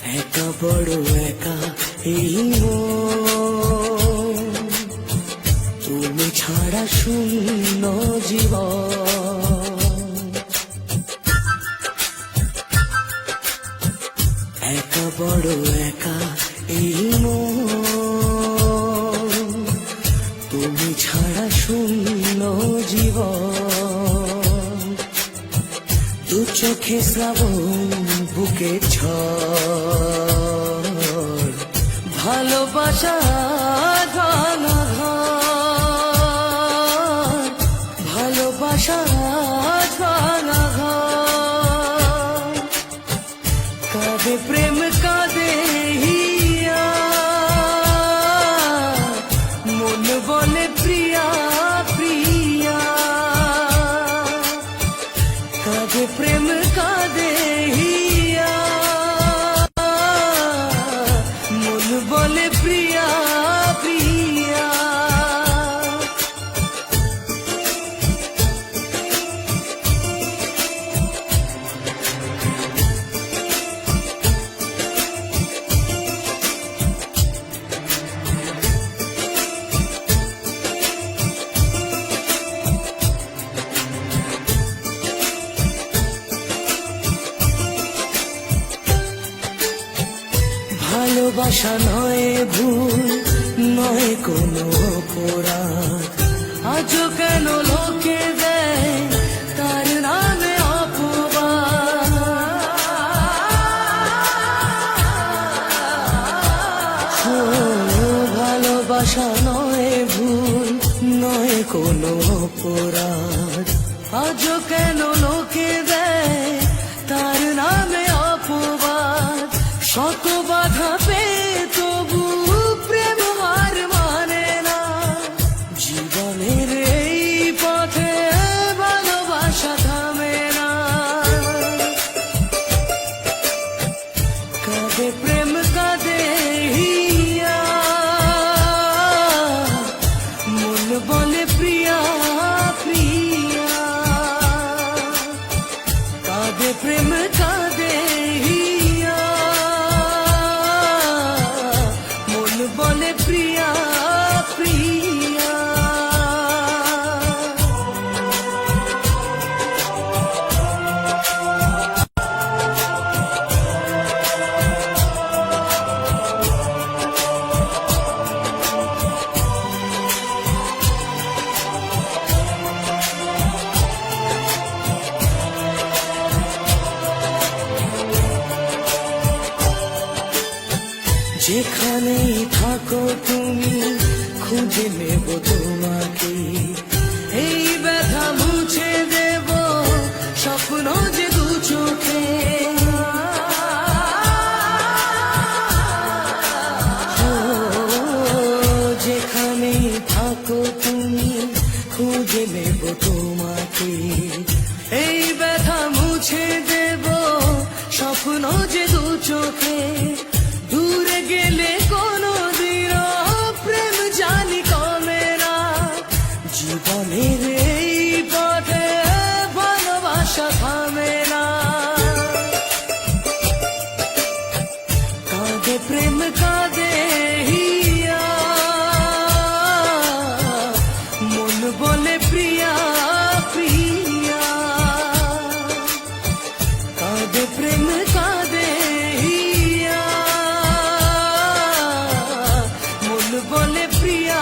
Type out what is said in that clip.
একা বড় একা এই মন, তুমি ছাড়া শূন্য জীবন। একা বড় একা এই মন, তুমি ছাড়া শূন্য জীবন। দু চোখে শ্রাবণ বুকে ঝড়, ভালোবাসা ভাঙা ঘর, ভালোবাসা ভাঙা ঘর। কাঁদে প্রেম কাঁদে হিয়া, মন বলে প্রিয়া প্রিয়া। কাঁদে প্রেম কাঁদে হিয়া, মন বলে প্রিয়া প্রিয়া। ভালোবাসা নয় ভুল, নয় কোনো অপরাধ। আজও কেন লোকে দেয় তার নামে অপবাদ। ভালোবাসা নয় ভুল, নয় কোনো অপরাধ। আজও কেন লোকে দেয় তার নামে অপবাদ। শত বাধা পেয়ে তবু প্রেম হার মানে না। জীবনের এই পথে ভালোবাসা থামে না। কাঁদে প্রেম কাঁদে হিয়া, মন বলে প্রিয়া প্রিয়া। কাঁদে প্রেম কাঁদে হিয়া, মন বলে প্রিয়া প্রিয়া। যেখানেই থাকো তুমি খুঁজে নেব তোমাকে। এই ব্যথা মুছে দেব স্বপ্ন যে দু চোখে। যেখানেই থাকো তুমি খুঁজে নেব তোমাকে। এই ব্যথা মুছে দেব স্বপ্ন যে দু চোখে। দূরে গেলে কোনো দিন প্রেম জানি কমে না। জীবনের এই পথে ভালোবাসা থামে না। কাঁদে প্রেম কাঁদে হিয়া, মন বলে প্রিয়া প্রিয়া। কাঁদে প্রেম কাঁদে হিয়া, মন বলে প্রিয়া